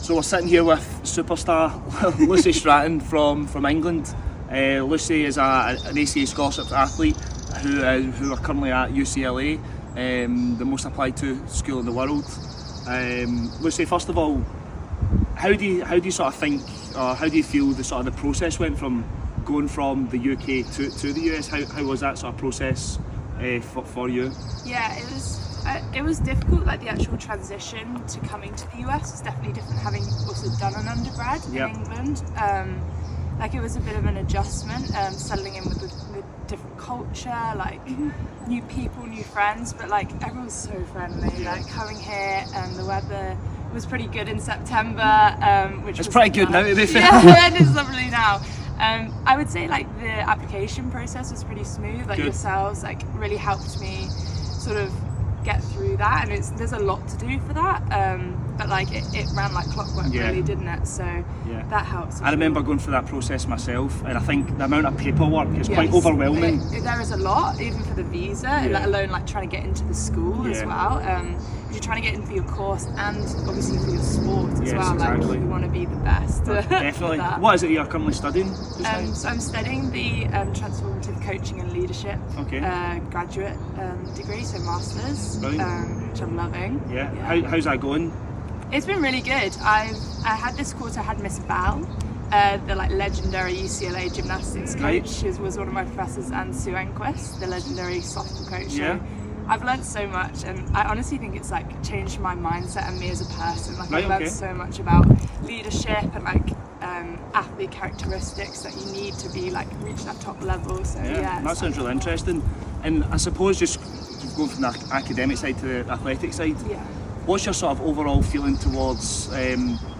So we're sitting here with superstar Lucy Stratton from England. Lucy is an ACA scholarship athlete who are currently at UCLA, the most applied to school in the world. Lucy, first of all, how do you sort of think, or how do you feel the sort of the process went from going from the UK to the US? How was that sort of process for you? Yeah, it was difficult. Like the actual transition to coming to the US was definitely different, having also done an undergrad in England. Like it was a bit of an adjustment, settling in with different culture, like new people, new friends, but like everyone's so friendly. Like coming here, and the weather was pretty good in September, which it's was pretty good now, to be fair. Yeah, it is lovely now. I would say like the application process was pretty smooth. Like yourselves like really helped me sort of get through that, and there's a lot to do for that, but like it ran like clockwork, really, didn't it? So that helps. I remember going through that process myself, and I think the amount of paperwork is quite overwhelming. There is a lot, even for the visa, let alone like trying to get into the school as well. You're trying to get in for your course and obviously for your sport as well. Exactly. Like you want to be the best. Definitely. What is it you're currently studying? So I'm studying the transformative coaching and leadership graduate degree, so masters, which I'm loving. How's that going? It's been really good. I had this course. I had Miss Val, the like legendary UCLA gymnastics coach. She was one of my professors, and Sue Enquist, the legendary softball coach. So I've learned so much, and I honestly think it's like changed my mindset and me as a person. Like I've learned so much about leadership and like athlete characteristics that you need to be like reach that top level. So that sounds really interesting. And I suppose just going from the academic side to the athletic side, what's your sort of overall feeling towards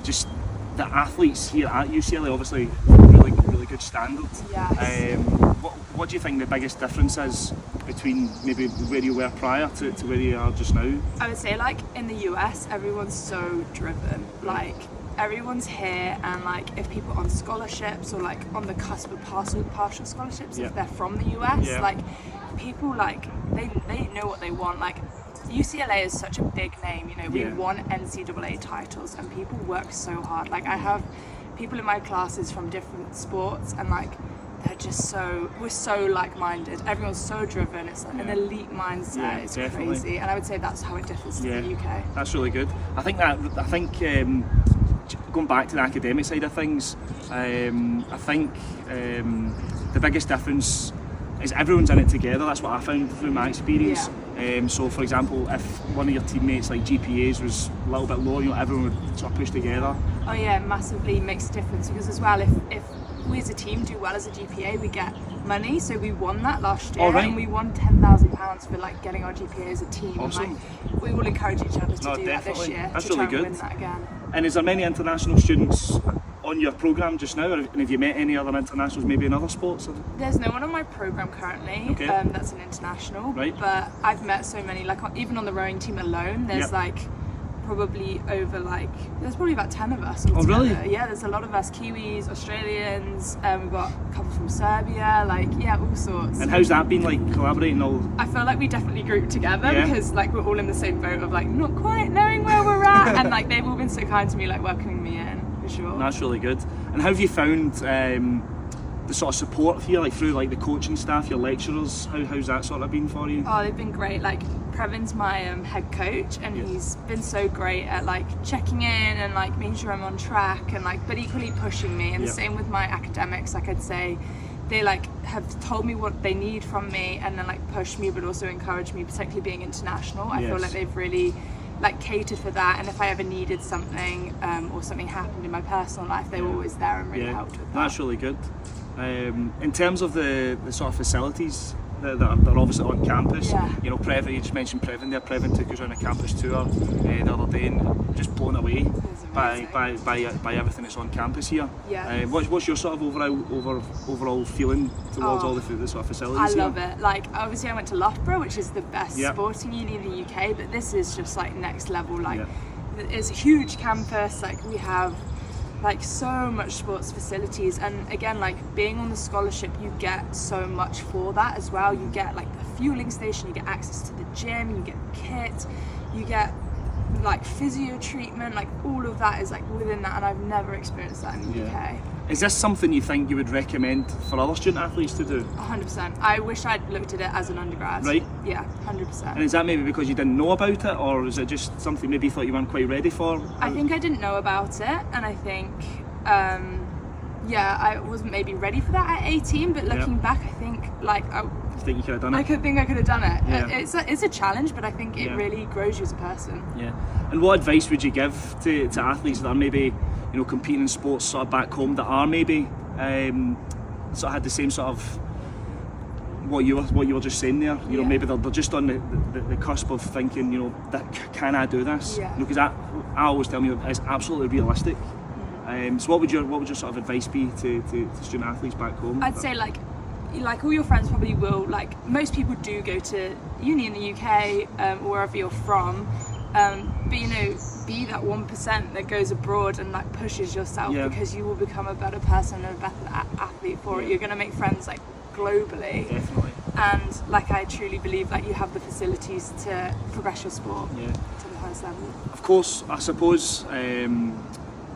just the athletes here at UCLA? Obviously, really good standards. What do you think the biggest difference is between maybe where you were prior to where you are just now? I would say like in the US, everyone's so driven. Like everyone's here, and like if people are on scholarships or like on the cusp of partial scholarships, if they're from the US, like people like they know what they want. Like UCLA is such a big name, you know, we won NCAA titles and people work so hard. Like I have people in my classes from different sports, and like they're just we're so like-minded. Everyone's so driven. It's like an elite mindset. It's crazy, and I would say that's how it differs to the UK. That's really good. I think going back to the academic side of things, I think the biggest difference is everyone's in it together. That's what I found through my experience. So for example, if one of your teammates like GPAs was a little bit low, you know, everyone would sort of push together. Oh yeah, massively makes a difference, because as well, if we as a team do well as a GPA, we get money. So we won that last year, and we won £10,000 for like getting our GPA as a team. Awesome. And, like, we will encourage each other to do that this year. That's to really try good. And win that again. And is there many international students on your programme just now, and have you met any other internationals maybe in other sports? There's no one on my programme currently that's an international, but I've met so many, like even on the rowing team alone, there's like probably there's probably about 10 of us altogether. Oh really? Yeah, there's a lot of us, Kiwis, Australians, we've got a couple from Serbia, like all sorts. And how's that been, like collaborating all? I feel like we definitely grouped together because like we're all in the same boat of like not quite knowing where we're at, and like they've all been so kind to me, like welcoming me in, for sure. That's really good. And how have you found the sort of support here, like through like the coaching staff, your lecturers? How's that sort of been for you? Oh, they've been great. Like Previn's my head coach, and he's been so great at like checking in and like making sure I'm on track, and like but equally pushing me. And the same with my academics. Like I'd say they like have told me what they need from me, and then like push me, but also encourage me, particularly being international. I feel like they've really like catered for that, and if I ever needed something or something happened in my personal life, they were always there and really helped with that. That's really good. In terms of the sort of facilities that are obviously on campus, you know, Previn, you just mentioned Previn there. Previn took us on a campus tour the other day, and just blown away by everything that's on campus here. What's your sort of overall feeling towards all the sort of facilities here? I love it. Like obviously I went to Loughborough, which is the best sporting uni in the UK, but this is just like next level. Like it's a huge campus. Like we have like so much sports facilities, and again, like being on the scholarship, you get so much for that as well. You get like the fueling station, you get access to the gym, you get kit, you get like physio treatment, like all of that is like within that, and I've never experienced that in the UK. Is this something you think you would recommend for other student athletes to do? 100%. I wish I'd looked at it as an undergrad. Right. Yeah, 100%. And is that maybe because you didn't know about it, or is it just something maybe you thought you weren't quite ready for? I think I didn't know about it, and I think, I wasn't maybe ready for that at 18, but looking back, I think, like, I think you could have done it. I could have done it. Yeah. It's a challenge, but I think it really grows you as a person. Yeah. And what advice would you give to athletes that are maybe, you know, competing in sports sort of back home that are maybe sort of had the same sort of what you were just saying there? You know, maybe they're just on the cusp of thinking, you know, can I do this? Yeah. You know, because I always tell you it's absolutely realistic. So what would your sort of advice be to student athletes back home? I'd say like all your friends probably will, like most people do go to uni in the UK or wherever you're from, but you know, be that 1% that goes abroad and like pushes yourself, because you will become a better person and a better athlete for it. You're going to make friends like globally. Definitely. And like I truly believe that you have the facilities to progress your sport to the highest level. Of course, I suppose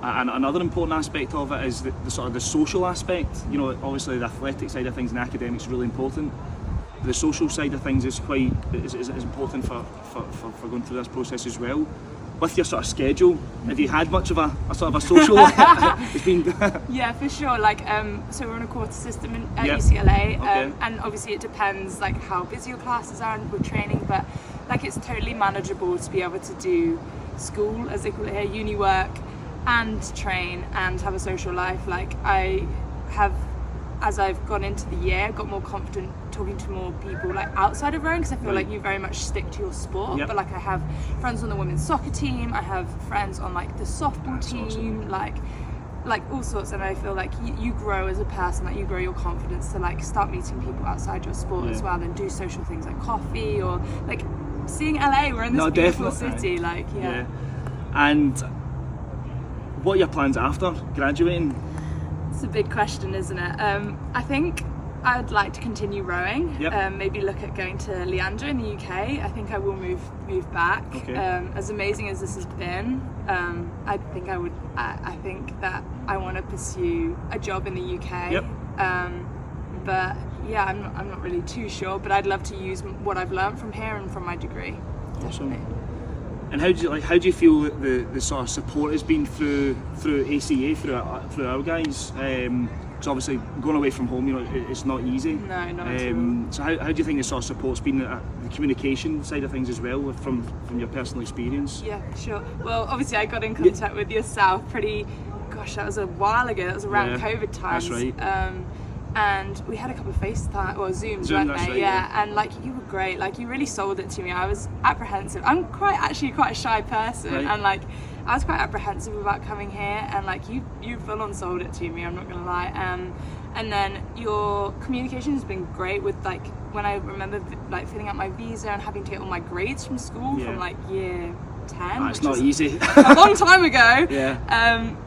and another important aspect of it is the sort of the social aspect. You know, obviously the athletic side of things and academics is really important. The social side of things is important for going through this process as well. With your sort of schedule, have you had much of a sort of a social? It's been yeah, for sure. Like, so we're on a quarter system at UCLA, and obviously it depends like how busy your classes are and with training, but like it's totally manageable to be able to do school, as they call it here, uni work, and train and have a social life. Like I have, as I've gone into the year, got more confident talking to more people like outside of rowing, because I feel like you very much stick to your sport. But like I have friends on the women's soccer team, I have friends on like the softball team, like all sorts, and I feel like you grow as a person, like you grow your confidence to like start meeting people outside your sport as well, and do social things like coffee or like seeing LA. We're in this beautiful city, like And what are your plans after graduating? It's a big question, isn't it? I think I'd like to continue rowing. Maybe look at going to Leander in the UK. I think I will move back. As amazing as this has been, I think I would. I think that I want to pursue a job in the UK. But yeah, I'm not really too sure. But I'd love to use what I've learned from here and from my degree. Definitely. And how do you feel that the sort of support has been through ACA through our guys? Because obviously going away from home, you know, it's not easy. No, not at all. So how do you think the sort of support's been the communication side of things as well, from your personal experience? Yeah, sure. Well, obviously I got in contact with yourself that was a while ago. That was around COVID times. That's right. And we had a couple of FaceTime or Zooms, weren't they? Right, yeah. And like you were great. Like you really sold it to me. I was apprehensive. I'm actually quite a shy person, and like I was quite apprehensive about coming here. And like you full on sold it to me. I'm not gonna lie. And then your communication has been great with like when I remember like filling out my visa and having to get all my grades from school from like year 10. It's not easy. A long time ago.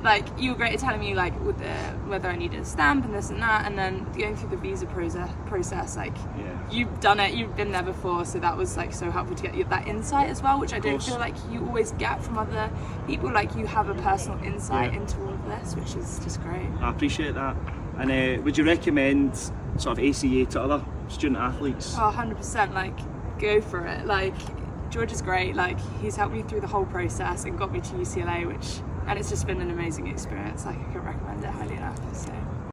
Like you were great at telling me like with whether I needed a stamp and this and that, and then going through the visa process, like you've done it, you've been there before, so that was like so helpful to get that insight as well, which I don't feel like you always get from other people. Like you have a personal insight into all of this, which is just great. I appreciate that. And would you recommend sort of ACA to other student athletes? Oh, 100%. Like go for it. Like George is great. Like he's helped me through the whole process and got me to UCLA, and it's just been an amazing experience. Like I can recommend it highly.